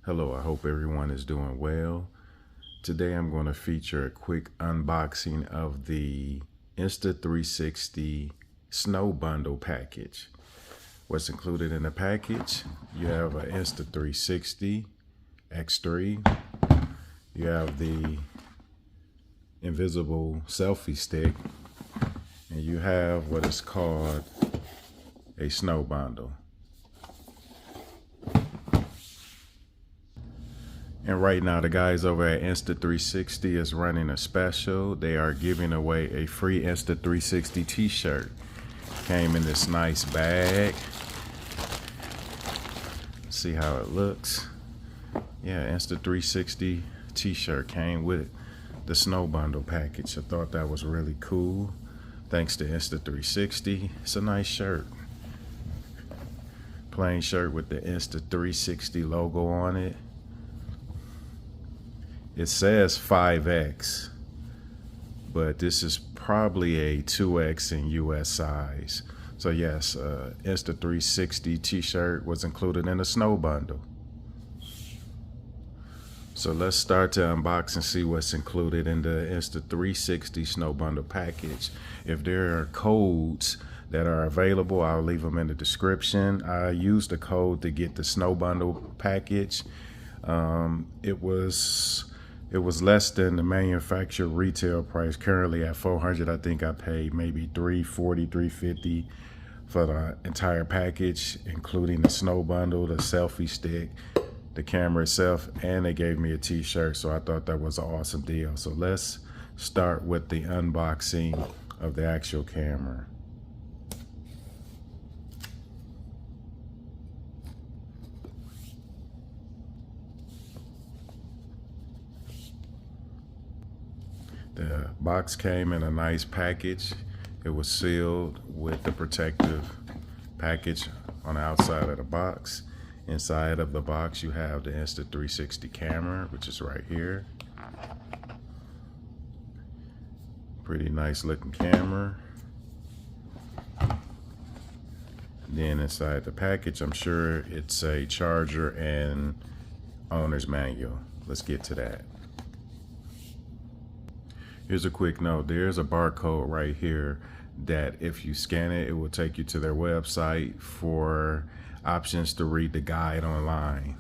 Hello, I hope everyone is doing well. Today I'm going to feature a quick unboxing of the Insta360 Snow Bundle package. What's included in the package? You have an Insta360 X3. You have the invisible selfie stick. And you have what is called a snow bundle. And right now, the guys over at Insta360 is running a special. They are giving away a free Insta360 t-shirt. Came in this nice bag. See how it looks. Yeah, Insta360 t-shirt came with the snow bundle package. I thought that was really cool. Thanks to Insta360. It's a nice shirt. Plain shirt with the Insta360 logo on it. It says 5X, but this is probably a 2X in US size. So yes, Insta360 t-shirt was included in the snow bundle. So let's start to unbox and see what's included in the Insta360 snow bundle package. If there are codes that are available, I'll leave them in the description. I used the code to get the snow bundle package. It was less than the manufacturer retail price. Currently at $400, I think I paid maybe $340, $350 for the entire package, including the snow bundle, the selfie stick, the camera itself, and they gave me a t-shirt. So I thought that was an awesome deal. So let's start with the unboxing of the actual camera. The box came in a nice package. It was sealed with the protective package on the outside of the box. Inside of the box, you have the Insta360 camera, which is right here. Pretty nice looking camera. Then inside the package, I'm sure it's a charger and owner's manual. Let's get to that. Here's a quick note. There's a barcode right here that if you scan it, it will take you to their website for options to read the guide online.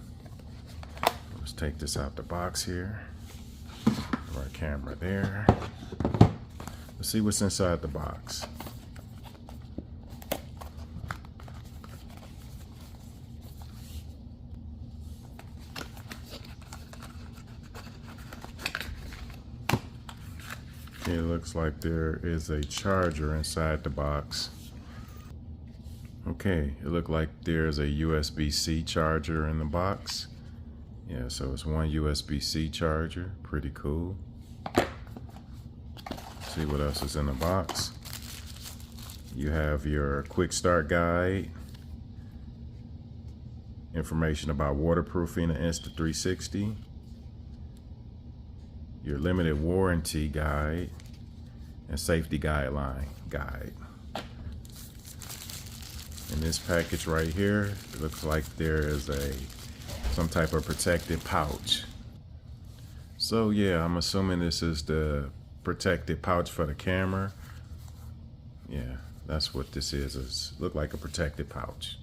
Let's take this out the box here. Our camera there. Let's see what's inside the box. It looks like there is a charger inside the box. Okay, it looked like there's a USB-C charger in the box. Yeah, so it's one USB-C charger. Pretty cool. See what else is in the box. You have your quick start guide, information about waterproofing the Insta360, your limited warranty guide, and safety guideline guide. In this package right here, it looks like there is some type of protective pouch. So yeah, I'm assuming this is the protective pouch for the camera. Yeah, that's what this is. It looks like a protective pouch.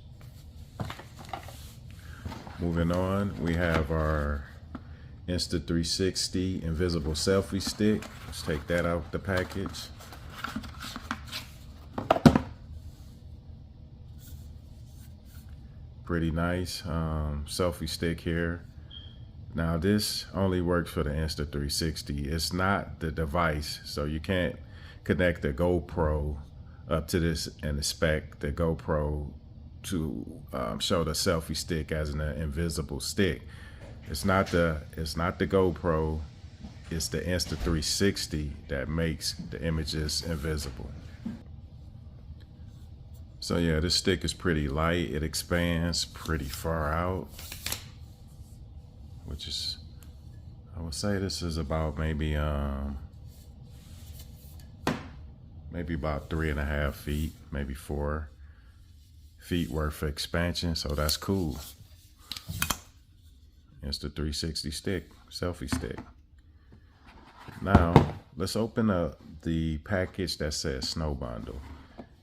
Moving on, we have our Insta360 invisible selfie stick. Let's take that out of the package. Pretty nice selfie stick here. Now this only works for the Insta360. It's not the device, so you can't connect the GoPro up to this and inspect the GoPro to show the selfie stick as an invisible stick. It's not the GoPro, it's the Insta360 that makes the images invisible. So yeah, this stick is pretty light. It expands pretty far out, which is, I would say this is about maybe about 3.5 feet, maybe 4 feet worth of expansion. So that's cool. Insta360 stick, selfie stick. Now, let's open up the package that says Snow Bundle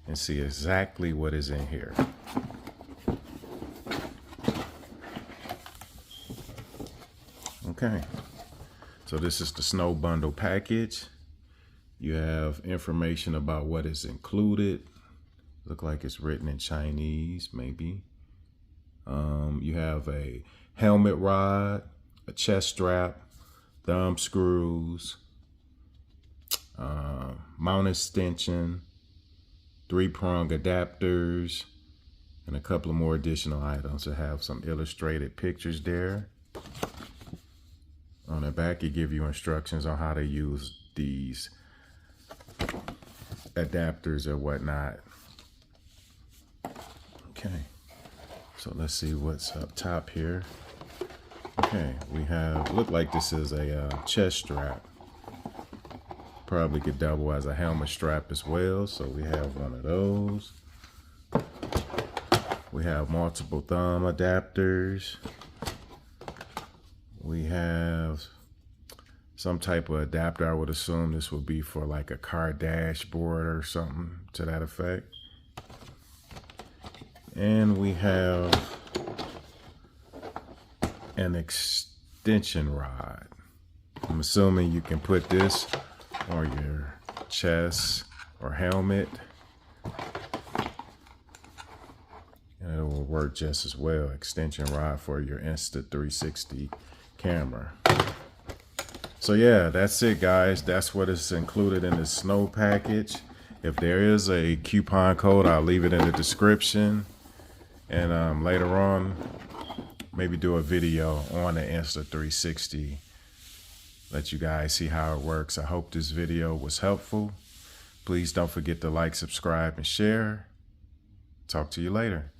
and see exactly what is in here. Okay, so this is the Snow Bundle package. You have information about what is included. Look like it's written in Chinese, maybe. You have a helmet rod, a chest strap, thumb screws, mount extension, 3-prong adapters, and a couple of more additional items. That have some illustrated pictures there. On the back, it gives you instructions on how to use these adapters or whatnot. Okay, so let's see what's up top here. Okay, we have, look like this is a chest strap. Probably could double as a helmet strap as well. So we have one of those. We have multiple thumb adapters. We have some type of adapter. I would assume this would be for like a car dashboard or something to that effect. And we have an extension rod. I'm assuming you can put this on your chest or helmet, and it will work just as well. Extension rod for your Insta360 camera. So yeah, that's it, guys. That's what is included in the snow package. If there is a coupon code, I'll leave it in the description, and later on maybe do a video on the Insta360, let you guys see how it works. I hope this video was helpful. Please don't forget to like, subscribe, and share. Talk to you later.